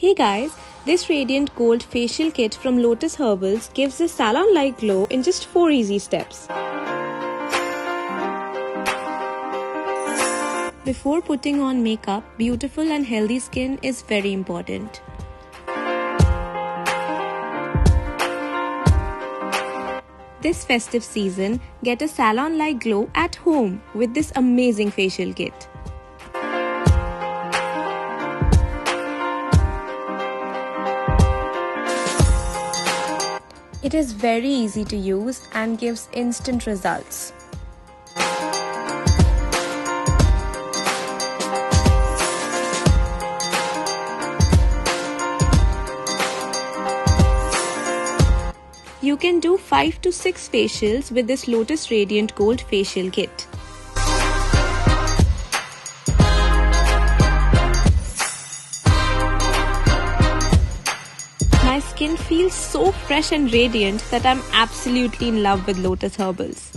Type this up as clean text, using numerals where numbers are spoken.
Hey guys, this Radiant Gold Facial Kit from Lotus Herbals gives a salon-like glow in just 4 easy steps. Before putting on makeup, beautiful and healthy skin is very important. This festive season, get a salon-like glow at home with this amazing facial kit. It is very easy to use and gives instant results. You can do 5 to 6 facials with this Lotus Radiant Gold Facial Kit. My skin feels so fresh and radiant that I'm absolutely in love with Lotus Herbals.